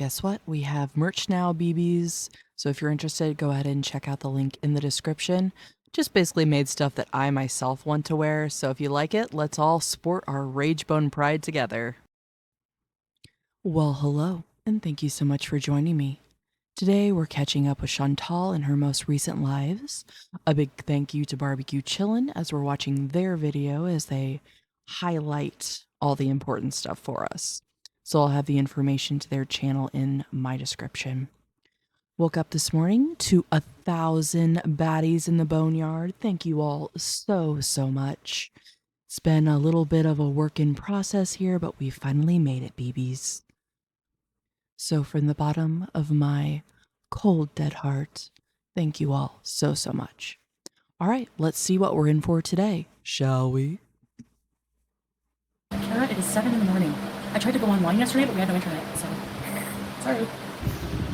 Guess what? We have merch now, BBs. So if you're interested, go ahead and check out the link in the description. Just basically made stuff that I myself want to wear. So if you like it, let's all sport our Rage Bone Pride together. Well, hello, and thank you so much for joining me. Today, we're catching up with Chantal in her most recent lives. A big thank you to Barbecue Chillin as we're watching their video as they highlight all the important stuff for us. So I'll have the information to their channel in my description. Woke up this morning to 1,000 baddies in the boneyard. Thank you all so much. It's been a little bit of a work in process here, but we finally made it, BBs. So from the bottom of my cold, dead heart, thank you all so much. All right, let's see what we're in for today, shall we? Kara, it is 7 in the morning. I tried to go online yesterday, but we had no internet, so sorry.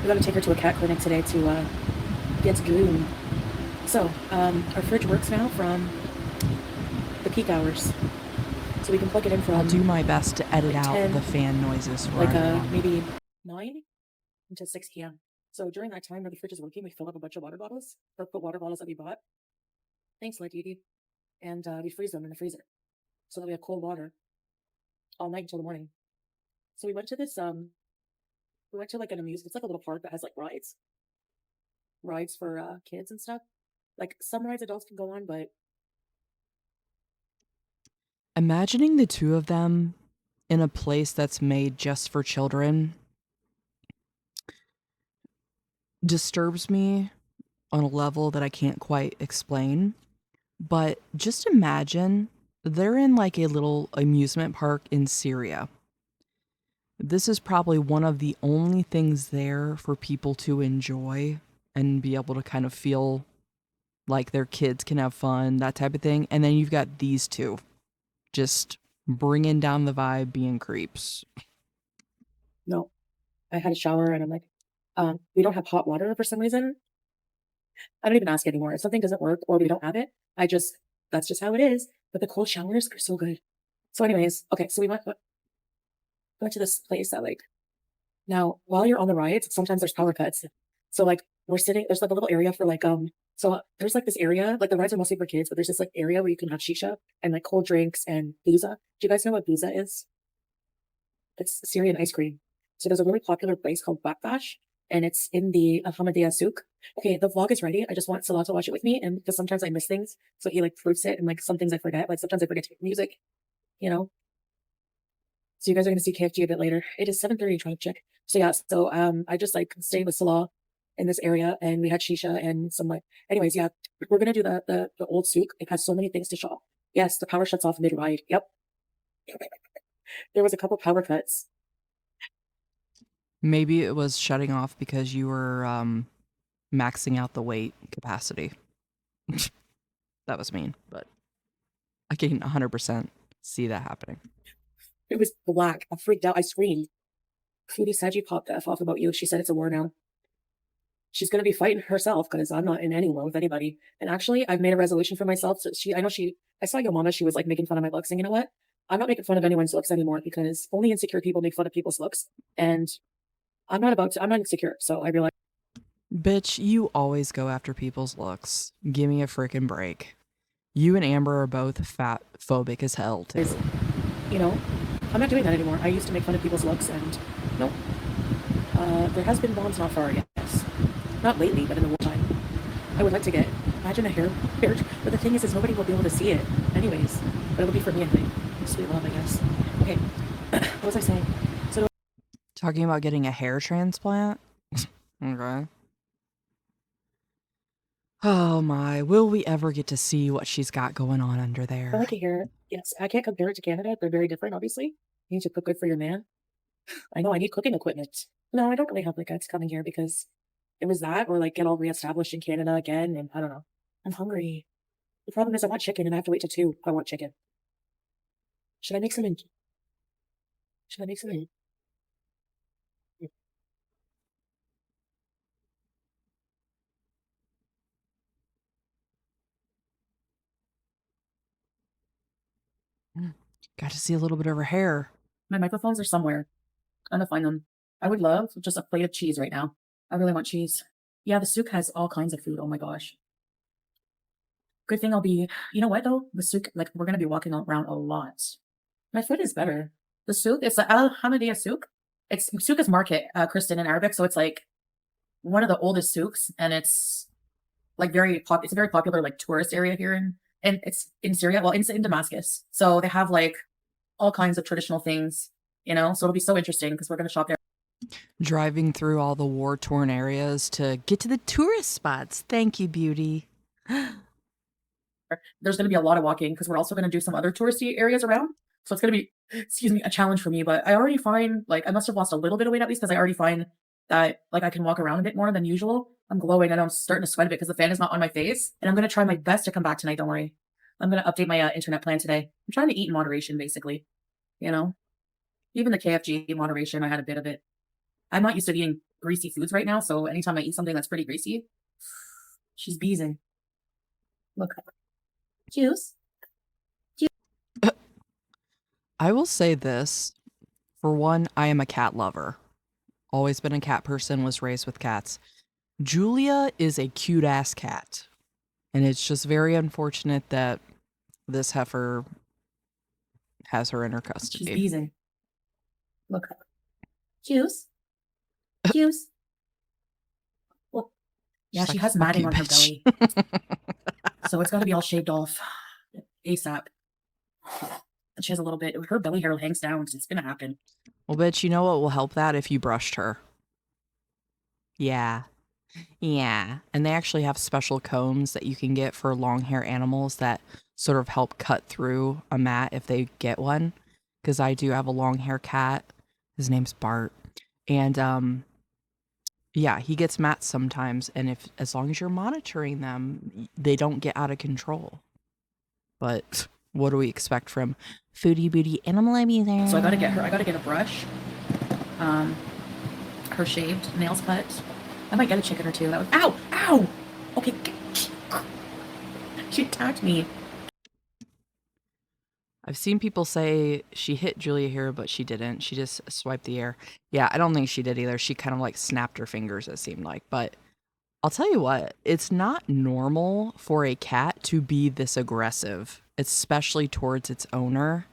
We gotta take her to a cat clinic today to get groomed. So, our fridge works now from the peak hours. So we can plug it in from... I'll do my best to edit like out 10, the fan noises for like maybe 9 until 6 p.m. So during that time where the fridge is working, we fill up a bunch of water bottles, or put water bottles that we bought. Thanks, Lady. And we freeze them in the freezer so that we have cold water all night until the morning. So we went to this, we went to like an amusement, it's like a little park that has like rides for kids and stuff. Like some rides adults can go on, but Imagining the two of them in a place that's made just for children disturbs me on a level that I can't quite explain. But just imagine they're in like a little amusement park in Syria. This is probably one of the only things there for people to enjoy and be able to kind of feel like their kids can have fun, that type of thing. And then you've got these two just bringing down the vibe, being creeps. no. I had a shower and I'm like, we don't have hot water for some reason. I don't even ask anymore. If something doesn't work or we don't have it, that's just how it is. But the cold showers are so good. So anyways, okay, so we went to this place that like, now while you're on the rides, sometimes there's power cuts. So like we're sitting, there's like a little area for like, so there's like this area, like the rides are mostly for kids, but there's this like area where you can have shisha and like cold drinks and booza. Do you guys know what booza is? It's Syrian ice cream. So there's a really popular place called Backbash, and it's in the Ahmadiyya Souk. Okay, the vlog is ready. I just want Salah to watch it with me, and because sometimes I miss things, so he like proofs it, and like some things I forget. Like sometimes I forget to make music, you know. So you guys are gonna see KFG a bit later. It is 7:30. Trying to check. So yeah, so I just like stayed with Salah in this area, and we had shisha and some like. Anyways, yeah, we're gonna do the old souk. It has so many things to shop. Yes, the power shuts off mid ride. Yep, there was a couple power cuts. Maybe it was shutting off because you were maxing out the weight capacity. That was mean, but I can 100% see that happening. It was black. I freaked out. I screamed. Foodie said you popped the F off about you. She said it's a war now. She's gonna be fighting herself because I'm not in any war with anybody. And actually, I've made a resolution for myself. So I saw your mama. She was like making fun of my looks, and you know what? I'm not making fun of anyone's looks anymore because only insecure people make fun of people's looks. And I'm not insecure. So I realized, Bitch, you always go after people's looks. Give me a freaking break. You and Amber are both fat phobic as hell, too. you know, I'm not doing that anymore. I used to make fun of people's looks, and no, there has been bombs not far, yes. Not lately, but in the wartime. I would like to get, imagine a hair, but the thing is nobody will be able to see it anyways. But it'll be for me and my sweet love, I guess. Okay, what was I saying? So Talking about getting a hair transplant? Okay. Oh my, will we ever get to see what she's got going on under I there? like it here. Yes, I can't compare it to Canada. They're very different, obviously. You need to cook good for your man. I know I need cooking equipment. No, I don't really have like guts coming here because it was that or like get all reestablished in Canada again. And I don't know. I'm hungry. The problem is I want chicken and I have to wait till 2 if I want chicken. Should I make some in? Should I make some in? Got to see a little bit of her hair. My microphones are somewhere. I'm gonna find them. I would love just a plate of cheese right now. I really want cheese. Yeah, the souk has all kinds of food. Oh my gosh. Good thing I'll be, you know what though? The souk, like we're gonna be walking around a lot. My food is better. The souk, it's the Al Hamadia souk. It's souk is market, Kristen in Arabic, so it's like one of the oldest souks, and it's like it's a very popular like tourist area here and it's in Syria, well, in Damascus. So they have like all kinds of traditional things, you know. So it'll be so interesting because we're gonna shop there. Driving through all the war-torn areas to get to the tourist spots. Thank you, beauty. There's gonna be a lot of walking because we're also gonna do some other touristy areas around. So it's gonna be, excuse me, a challenge for me. But I already find like I must have lost a little bit of weight at least because I already find that like I can walk around a bit more than usual. I'm glowing and I'm starting to sweat a bit because the fan is not on my face. And I'm gonna try my best to come back tonight. Don't worry. I'm gonna update my internet plan today. I'm trying to eat in moderation, basically. You know, even the KFG moderation, I had a bit of it. I'm not used to eating greasy foods right now, so anytime I eat something that's pretty greasy, she's beezing. Look, juice. I will say this. For one, I am a cat lover. Always been a cat person, was raised with cats. Julia is a cute ass cat. And it's just very unfortunate that this heifer has her in her She's custody. beezing. Look, juice. Juice. Well, yeah, She's she like, has "Fuck matting you, on her bitch." belly, so it's got to be all shaved off ASAP. And she has a little bit. Her belly hair hangs down, so it's gonna happen. Well, bitch, you know what will help that if you brushed her? Yeah. Yeah. And they actually have special combs that you can get for long hair animals that sort of help cut through a mat if they get one. Because I do have a long hair cat. His name's Bart. And yeah, he gets mats sometimes. And if as long as you're monitoring them, they don't get out of control. But what do we expect from Foodie Booty Animal Abuser? So I gotta get her. I gotta get a brush. Her shaved, nails cut. I might get a chicken or two. That was ow, ow. Okay, she attacked me. I've seen people say she hit Julia here, but she didn't. She just swiped the air. Yeah, I don't think she did either. She kind of like snapped her fingers, it seemed like. But I'll tell you what, it's not normal for a cat to be this aggressive, especially towards its owner.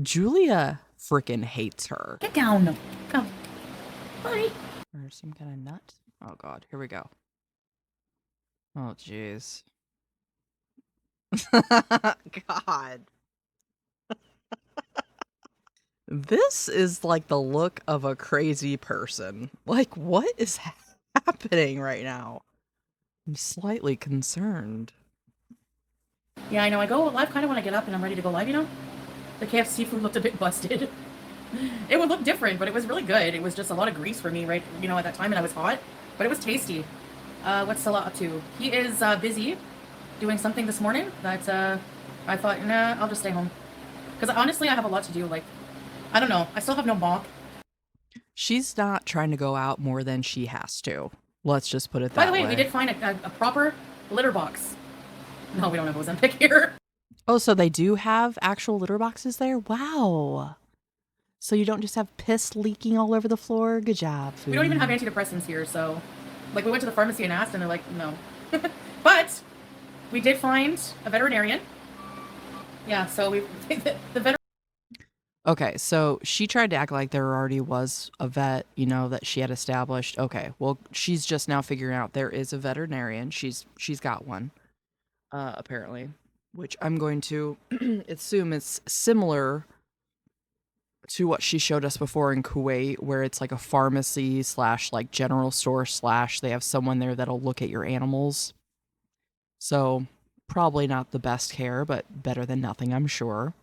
Julia freaking hates her. Get down. Come. Bye. Or some kind of nut. Oh, God. Here we go. Oh, jeez. God. This is like the look of a crazy person. Like, what is happening right now? I'm slightly concerned. Yeah, I know. I go live kind of when I get up and I'm ready to go live, you know? The KFC food looked a bit busted. It would look different, but it was really good. It was just a lot of grease for me, right? You know, at that time, and I was hot, but it was tasty. What's Salah up to? He is busy doing something this morning that I thought, nah, I'll just stay home. Because honestly, I have a lot to do. Like, I don't know. I still have no mop. She's not trying to go out more than she has to. Let's just put it that way. By the way, we did find a proper litter box. No, we don't have Ozempic here. Oh, so they do have actual litter boxes there? Wow. So you don't just have piss leaking all over the floor? Good job, Foodie. We don't even have antidepressants here, so... Like, we went to the pharmacy and asked, and they're like, no. But we did find a veterinarian. Yeah, so the veterinarian... Okay, so she tried to act like there already was a vet, you know, that she had established. Okay, well, she's just now figuring out there is a veterinarian. She's got one, apparently, which I'm going to assume it's similar to what she showed us before in Kuwait, where it's like a pharmacy slash like general store slash they have someone there that'll look at your animals. So probably not the best care, but better than nothing, I'm sure.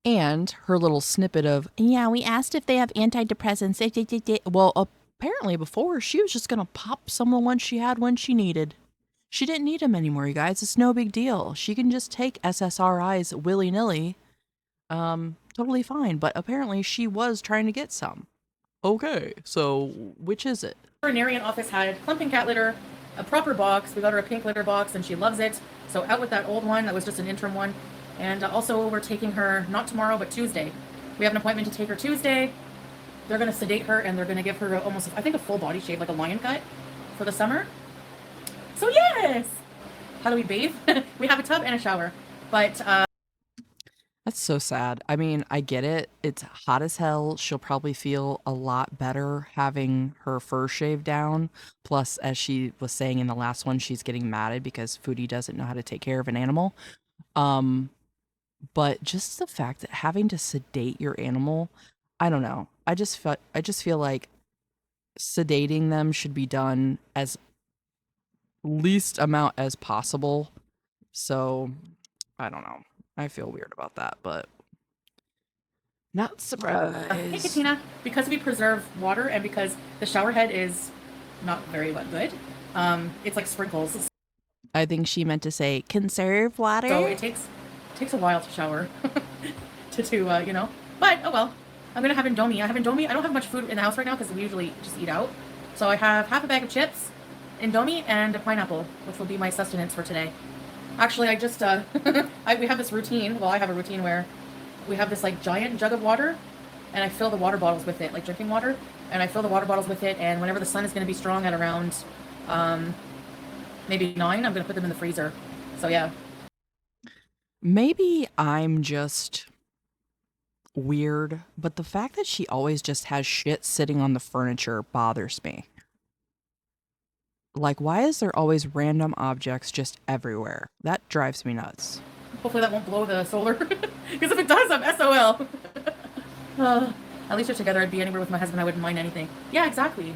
And her little snippet of, yeah, we asked if they have antidepressants. Well, apparently before, she was just going to pop some of the ones she had when she needed. She didn't need them anymore, you guys. It's no big deal. She can just take SSRIs willy-nilly. Totally fine. But apparently she was trying to get some. Okay, so which is it? The veterinarian office had clumping cat litter, a proper box. We got her a pink litter box, and she loves it. So out with that old one. That was just an interim one. And also, we're taking her, not tomorrow, but Tuesday. We have an appointment to take her Tuesday. they're gonna sedate her and they're gonna give her almost, I think, a full body shave, like a lion cut for the summer. So yes! How do we bathe? We have a tub and a shower. But That's so sad. I mean, I get it. It's hot as hell. She'll probably feel a lot better having her fur shaved down. Plus, as she was saying in the last one, she's getting matted because Foodie doesn't know how to take care of an animal. Um, but just the fact that having to sedate your animal, I don't know. I just feel like sedating them should be done as least amount as possible. So, I don't know. I feel weird about that, but not hey, surprised. Katina, because we preserve water and because the shower head is not very good, it's like sprinkles. I think she meant to say conserve water. So it takes a while to shower you know. But oh well. I'm gonna have Indomie. I have Indomie. I don't have much food in the house right now because we usually just eat out. So I have half a bag of chips, Indomie, and a pineapple, which will be my sustenance for today. Actually, I just we have this routine. Well, I have a routine where we have this like giant jug of water, and I fill the water bottles with it, like drinking water, and I fill the water bottles with it. And whenever the sun is going to be strong at around maybe 9, I'm going to put them in the freezer. So yeah. Maybe I'm just weird, but the fact that she always just has shit sitting on the furniture bothers me. Like, why is there always random objects just everywhere? That drives me nuts. Hopefully that won't blow the solar, because if it does, I'm SOL. At least we're together. I'd be anywhere with my husband. I wouldn't mind anything. Yeah, exactly.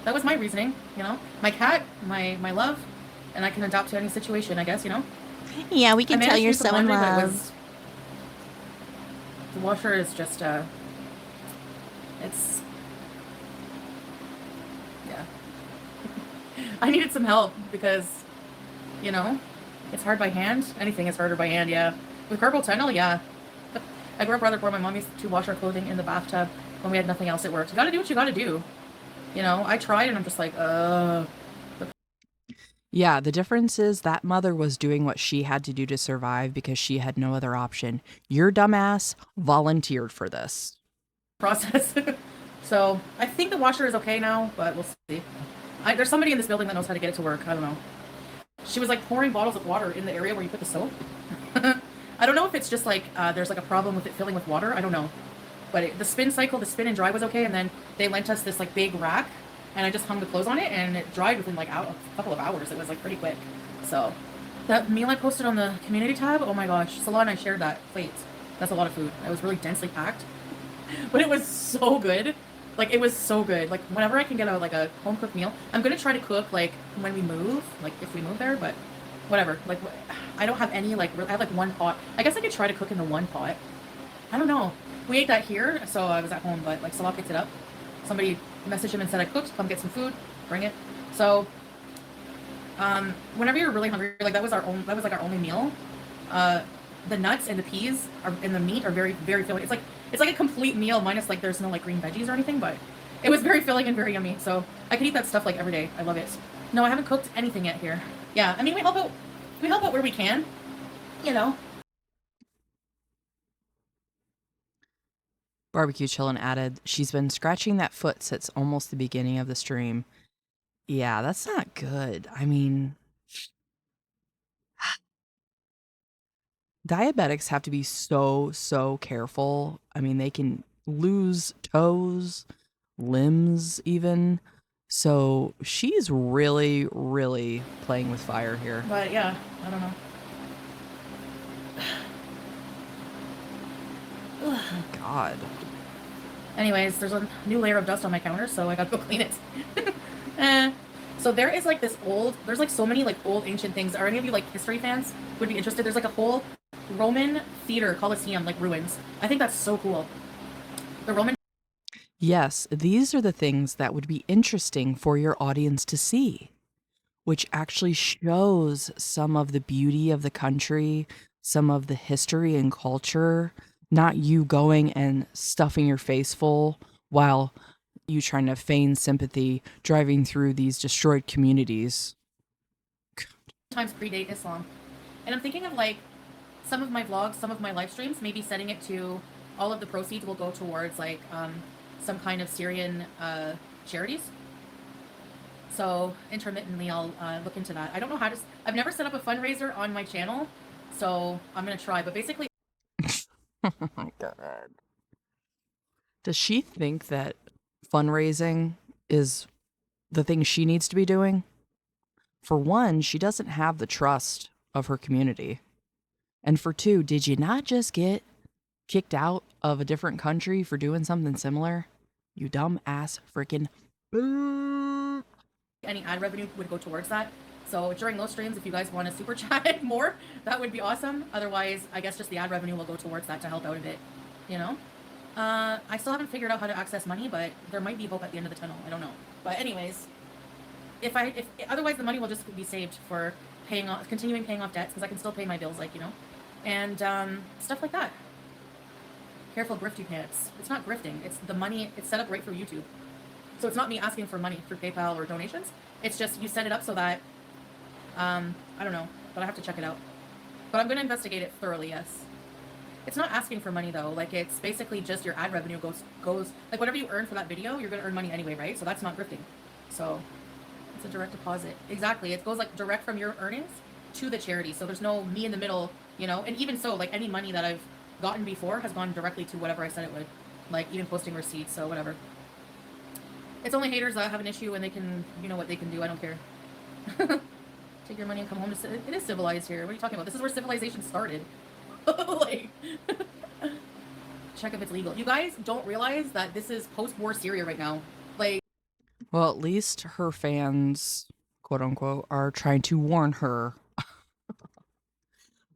That was my reasoning. You know, my cat, my love, and I can adapt to any situation. I guess, you know. Yeah, we I can tell managed to you're use the so in blender, but it love. was the washer is just it's yeah. I needed some help because, you know, it's hard by hand. Anything is harder by hand. Yeah, with carpal tunnel. Yeah. I grew up rather poor. My mom used to wash our clothing in the bathtub when we had nothing else at work. You gotta do what you gotta do. You know, I tried and I'm just like, Yeah, the difference is that mother was doing what she had to do to survive because she had no other option. Your dumbass volunteered for this. process. So I think the washer is okay now, but we'll see. There's somebody in this building that knows how to get it to work. I don't know. She was like pouring bottles of water in the area where you put the soap. I don't know if it's just like there's like a problem with it filling with water. I don't know. But the spin cycle, the spin and dry was okay, and then they lent us this like big rack, and I just hung the clothes on it, and it dried within like a couple of hours. It was like pretty quick. So that meal I posted on the community tab, oh my gosh, Salah and I shared that plate. That's a lot of food. It was really densely packed, but it was so good. Like it was so good. Like whenever I can get a home cooked meal, I'm gonna try to cook like when we move, like if we move there. But whatever. Like I don't have any like I have like one pot. I guess I could try to cook in the one pot. I don't know. We ate that here, so I was at home. But like Salah picked it up. Somebody messaged him and said I cooked. Come get some food. Bring it. So whenever you're really hungry, like that was like our only meal. The nuts and the peas and the meat are very very filling. It's like a complete meal minus like there's no like green veggies or anything, but it was very filling and very yummy. So I could eat that stuff like every day. I love it. No, I haven't cooked anything yet here. Yeah, I mean we help out where we can, you know. Barbecue Chillin added, she's been scratching that foot since almost the beginning of the stream. Yeah, that's not good. I mean, diabetics have to be so careful. I mean, they can lose toes, limbs even. So she's really playing with fire here. But yeah, I don't know. God. Anyways, there's a new layer of dust on my counter, so I gotta go clean it. eh. So there is like there's like so many like old ancient things. Are any of you like history fans would be interested? There's like a whole Roman theater Colosseum like ruins. I think that's so cool. The Roman. Yes, these are the things that would be interesting for your audience to see, which actually shows some of the beauty of the country, some of the history and culture, not you going and stuffing your face full while you trying to feign sympathy driving through these destroyed communities. Times predate Islam. And I'm thinking of like some of my vlogs, some of my live streams, maybe setting it to all of the proceeds will go towards like some kind of Syrian charities. So intermittently, I'll look into that. I don't know how to. I've never set up a fundraiser on my channel, so I'm gonna try. But basically, Oh my God. Does she think that fundraising is the thing she needs to be doing? For one, she doesn't have the trust of her community. And for two, did you not just get kicked out of a different country for doing something similar? You dumb ass freaking. any ad revenue would go towards that. So during those streams, if you guys want to super chat more, that would be awesome. Otherwise, I guess just the ad revenue will go towards that to help out a bit, you know? I still haven't figured out how to access money, but there might be hope at the end of the tunnel. I don't know. But anyways, if otherwise the money will just be saved for continuing paying off debts, because I can still pay my bills, like, you know, and stuff like that. Careful grift pants. It's not grifting. It's the money. It's set up right for YouTube. So it's not me asking for money through PayPal or donations. It's just you set it up so that, I don't know, but I have to check it out. But I'm going to investigate it thoroughly, yes. It's not asking for money though. Like, it's basically just your ad revenue goes like whatever you earn for that video, you're going to earn money anyway, right? So that's not grifting. So it's a direct deposit. Exactly. It goes like direct from your earnings to the charity. So there's no me in the middle, you know, and even so, like any money that I've gotten before has gone directly to whatever I said it would, like even posting receipts. So whatever. It's only haters that have an issue and they can, you know what they can do. I don't care. Take your money and come home. It is civilized here. What are you talking about? This is where civilization started. Like, check if it's legal. You guys don't realize that this is post-war Syria right now. Like, Well, at least her fans, quote unquote, are trying to warn her.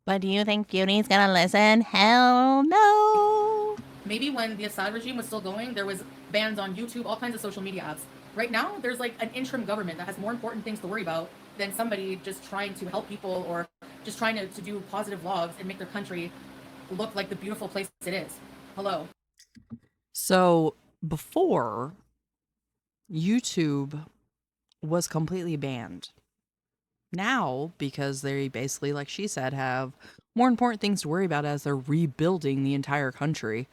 But do you think Beauty's gonna listen? Hell no. maybe when the Assad regime was still going, there was bans on YouTube, all kinds of social media apps. Right now, there's like an interim government that has more important things to worry about than somebody just trying to help people or just trying to do positive vlogs and make their country look like the beautiful place it is. Hello. So before, YouTube was completely banned. Now, because they basically, like she said, have more important things to worry about as they're rebuilding the entire country,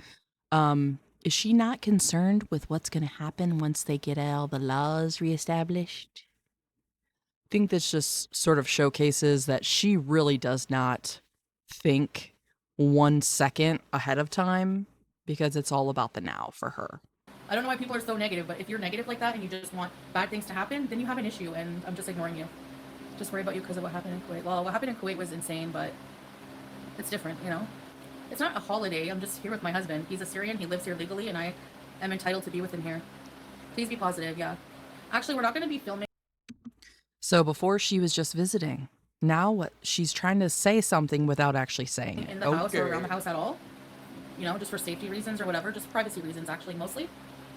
is she not concerned with what's going to happen once they get all the laws reestablished? I think this just sort of showcases that she really does not think 1 second ahead of time because it's all about the now for her. I don't know why people are so negative, but if you're negative like that and you just want bad things to happen, then you have an issue, and I'm just ignoring you. Just worry about you because of what happened in Kuwait. Well, what happened in Kuwait was insane, but it's different, you know? It's not a holiday. I'm just here with my husband. He's a Syrian. He lives here legally, and I am entitled to be with him here. Please be positive, yeah. Actually, we're not going to be filming. So before she was just visiting. Now what? She's trying to say something without actually saying it. In the house or around the house at all. You know, just for safety reasons or whatever. Just privacy reasons, actually, mostly.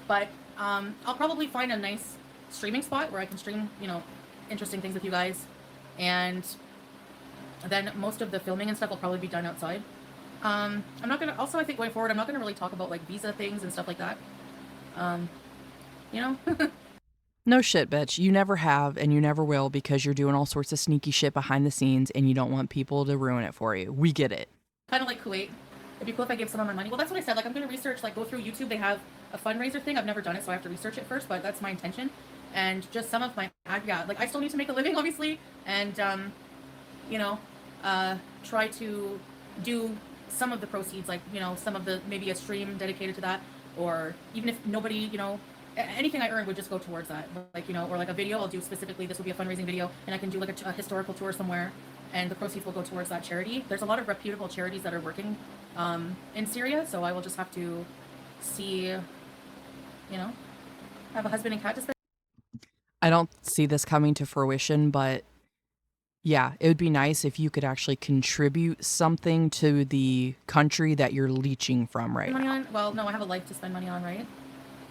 But I'll probably find a nice streaming spot where I can stream, you know, interesting things with you guys. And then most of the filming and stuff will probably be done outside. I'm not going to... Also, I think going forward, I'm not going to really talk about, like, visa things and stuff like that. You know? No shit, bitch. You never have and you never will because you're doing all sorts of sneaky shit behind the scenes and you don't want people to ruin it for you. We get it. Kind of like Kuwait. It'd be cool if I gave some of my money. Well, that's what I said. Like, I'm going to research, like, go through YouTube. They have a fundraiser thing. I've never done it, so I have to research it first, but that's my intention. And just some of my... Yeah, like, I still need to make a living, obviously. And, you know, try to do some of the proceeds, like, you know, some of the... Maybe a stream dedicated to that. Or even if nobody, you know... Anything I earn would just go towards that. Like, you know, or like a video I'll do specifically. This will be a fundraising video. And I can do, like, a historical tour somewhere. And the proceeds will go towards that charity. There's a lot of reputable charities that are working in Syria, so I will just have to see, you know, have a husband and cat to spend. I don't see this coming to fruition, but yeah, it would be nice if you could actually contribute something to the country that you're leeching from right now. Well, no, I have a life to spend money on, right?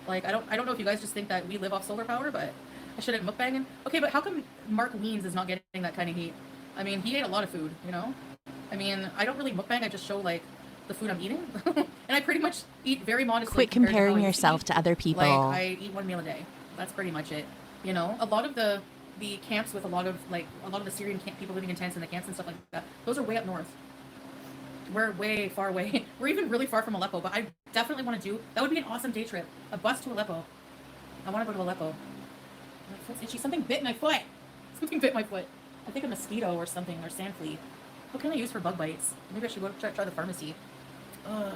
Like, I don't know if you guys just think that we live off solar power, but I shouldn't mukbang. Okay, but how come Mark Weens is not getting that kind of heat? I mean, he ate a lot of food, you know? I mean, I don't really mukbang, I just show, like, the food I'm eating. And I pretty much eat very modestly. Quit comparing yourself to other people. Like, I eat 1 meal a day. That's pretty much it. You know? A lot of the camps with a lot of the Syrian people living in tents in the camps and stuff like that, those are way up north. We're way far away. We're even really far from Aleppo, but I definitely want to do. That would be an awesome day trip. A bus to Aleppo. I want to go to Aleppo. My foot's itchy. Something bit my foot. Something bit my foot. I think a mosquito or something, or sand flea. What can I use for bug bites? Maybe I should go try the pharmacy. Ugh.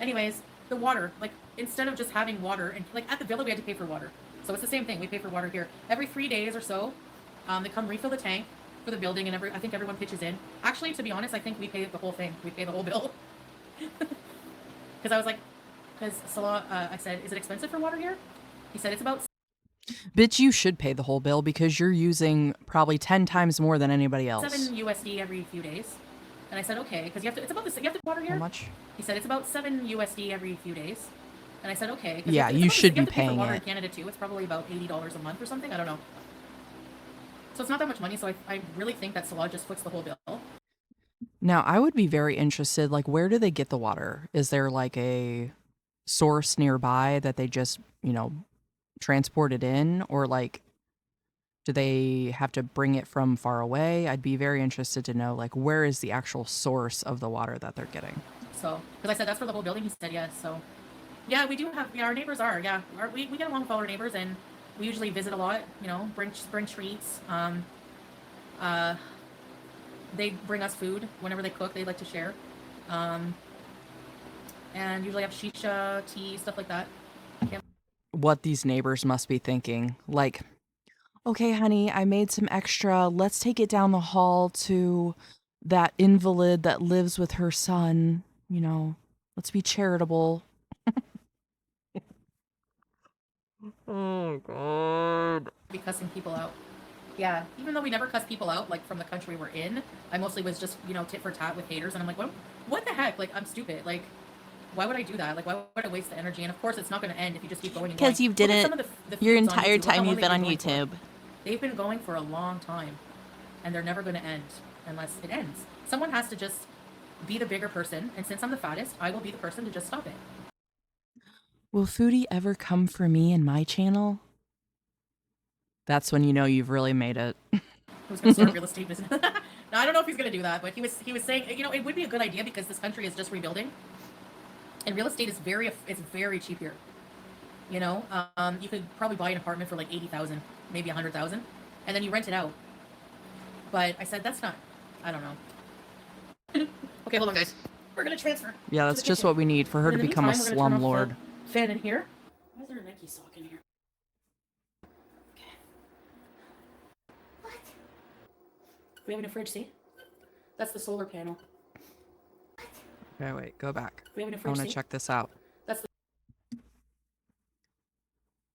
Anyways, the water. Like, instead of just having water, and like at the villa we had to pay for water. So it's the same thing. We pay for water here. Every 3 days or so, they come refill the tank for the building, and I think everyone pitches in. Actually, to be honest, I think we pay the whole thing. We pay the whole bill. Because I was like, because Salah, I said, is it expensive for water here? He said it's about Bitch, you should pay the whole bill because you're using probably 10 times more than anybody else. 7 USD every few days. And I said, okay, because you have to, it's about this, you have to water here? How much? He said, it's about 7 USD every few days. And I said, okay. Yeah, you should be paying for water it. In Canada too. It's probably about $80 a month or something. I don't know. So it's not that much money. So I really think that Salah just foots the whole bill. Now, I would be very interested, like, where do they get the water? Is there like a source nearby that they just, you know, transport it in? Or like, do they have to bring it from far away? I'd be very interested to know, like, where is the actual source of the water that they're getting? So, because I said that's for the whole building, he said yes. So, yeah, we do have, yeah, our neighbors are, yeah. We get along with all our neighbors, and we usually visit a lot, you know, bring treats. They bring us food whenever they cook. They like to share. And usually have shisha, tea, stuff like that. What these neighbors must be thinking. Like, okay, honey, I made some extra. Let's take it down the hall to that invalid that lives with her son. You know, let's be charitable. Oh, God. Be cussing people out. Yeah, even though we never cuss people out, like, from the country we're in, I mostly was just, you know, tit for tat with haters, and I'm like, what the heck? Like, I'm stupid. Like, why would I do that? Like, why would I waste the energy? And of course, it's not going to end if you just keep going and going. Because you didn't your entire time you've been on YouTube. They've been going for a long time, and they're never going to end unless it ends. Someone has to just be the bigger person, and since I'm the fattest, I will be the person to just stop it. Will Foodie ever come for me and my channel? That's when you know you've really made it. Who's going to start a real estate business? No, I don't know if he's going to do that, but he was saying, you know, it would be a good idea because this country is just rebuilding, and real estate is very cheap here. You know, you could probably buy an apartment for like 80,000, maybe 100,000, and then you rent it out. But I said that's not. I don't know. Okay, hold on, guys. We're gonna transfer. Yeah, that's just what we need for her to become a slumlord. Fan in here. Why is there a Nike sock in here? Okay. What? We have in a fridge. See? That's the solar panel. Okay, wait, go back. We have in a I fridge. want to check this out. That's the.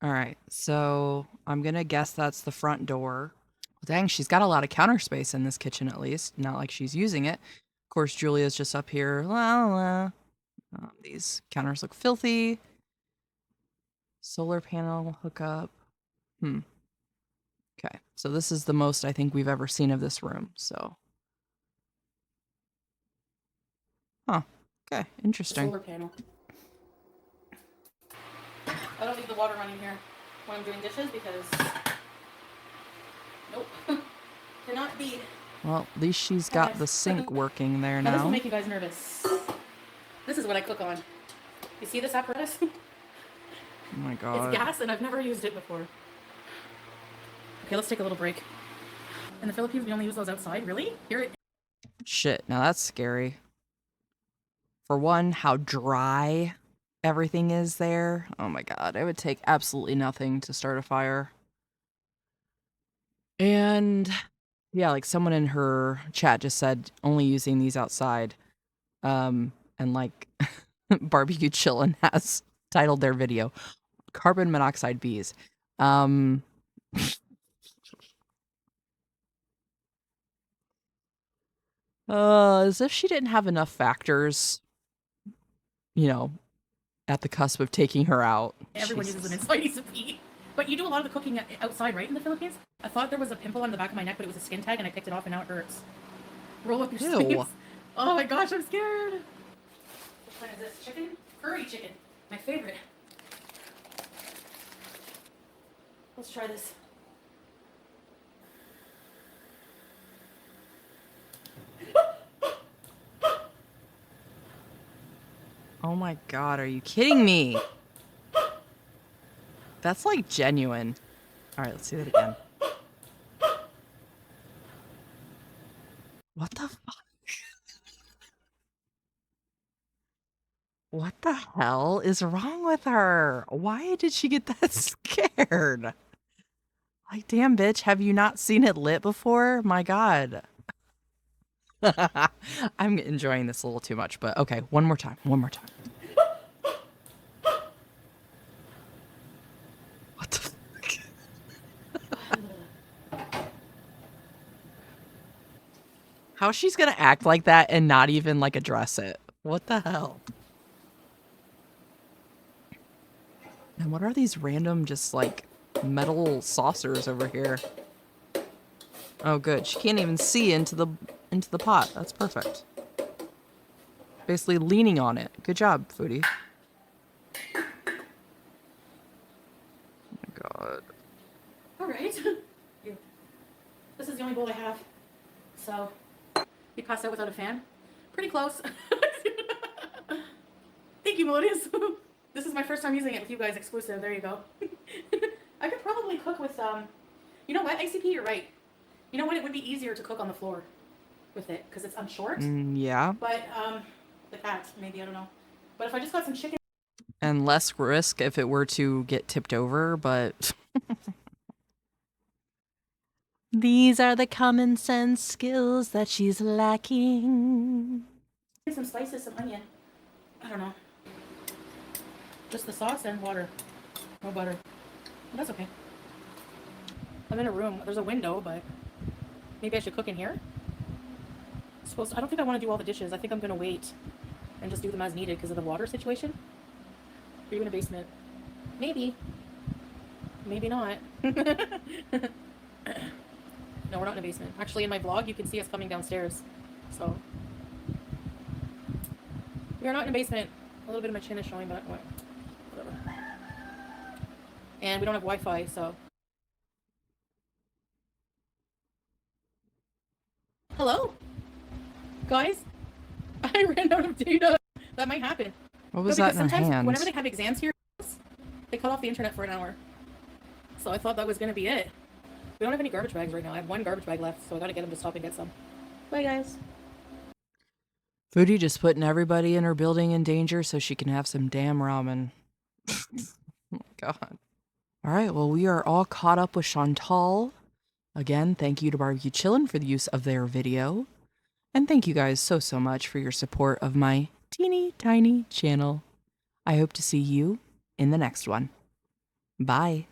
All right, so I'm gonna guess that's the front door. Dang, she's got a lot of counter space in this kitchen, at least. Not like she's using it. Of course, Julia's just up here. La, la, la. These counters look filthy. Solar panel hookup. Okay, so this is the most I think we've ever seen of this room. So, okay, interesting. Solar panel. I don't leave the water running here when I'm doing dishes because nope, cannot be. Well, at least she's got the sink working there Now this will now. make you guys nervous. This is what I cook on. You see this apparatus? Oh my god. It's gas and I've never used it before. Okay, let's take a little break. In the Philippines, we only use those outside. Really? Here. Shit, now that's scary. For one, how dry everything is there. Oh my god, it would take absolutely nothing to start a fire. And yeah, like someone in her chat just said only using these outside. And like Barbecue Chillin has titled their video Carbon Monoxide Bees. As if she didn't have enough factors, you know, at the cusp of taking her out. Everyone uses them inside needs to pee. But you do a lot of the cooking outside, right, in the Philippines? I thought there was a pimple on the back of my neck, but it was a skin tag, and I picked it off, and now it hurts. Roll up your sleeves. Oh my gosh, I'm scared. What kind is this? Chicken? Curry chicken. My favorite. Let's try this. Oh my god, are you kidding me? That's like genuine. Alright, let's see that again. What the fuck? What the hell is wrong with her? Why did she get that scared? Like, damn, bitch, have you not seen it lit before? My god. I'm enjoying this a little too much, but okay, one more time. One more time. What the fuck? How she's gonna act like that and not even like address it? What the hell? And what are these random just like metal saucers over here? Oh good, she can't even see into the pot. That's perfect. Basically leaning on it. Good job, Foodie. Oh my god. All right. This is the only bowl I have. So, you passed out without a fan? Pretty close. Thank you, Melodious. This is my first time using it with you guys exclusive. There you go. I could probably cook with, you know what, ICP, you're right. You know what, it would be easier to cook on the floor with it because I'm short. Yeah. But, the cat, maybe, I don't know. But if I just got some chicken. And less risk if it were to get tipped over, but... These are the common sense skills that she's lacking. Some spices, some onion. I don't know. Just the sauce and water. No butter. But that's okay. I'm in a room. There's a window, but maybe I should cook in here. I don't think I want to do all the dishes. I think I'm going to wait and just do them as needed because of the water situation. Are you in a basement? Maybe. Maybe not. No, we're not in a basement. Actually, in my vlog, you can see us coming downstairs. So, we are not in a basement. A little bit of my chin is showing, but whatever. And we don't have Wi-Fi, so. Hello? Guys? I ran out of data. That might happen. What was that in her hand? Whenever they have exams here, they cut off the internet for an hour. So I thought that was going to be it. We don't have any garbage bags right now. I have one garbage bag left, so I gotta get them to stop and get some. Bye, guys. Foodie just putting everybody in her building in danger so she can have some damn ramen. Oh my god. Alright, well, we are all caught up with Chantal. Again, thank you to Barbecue Chillin for the use of their video. And thank you guys so much for your support of my teeny tiny channel. I hope to see you in the next one. Bye.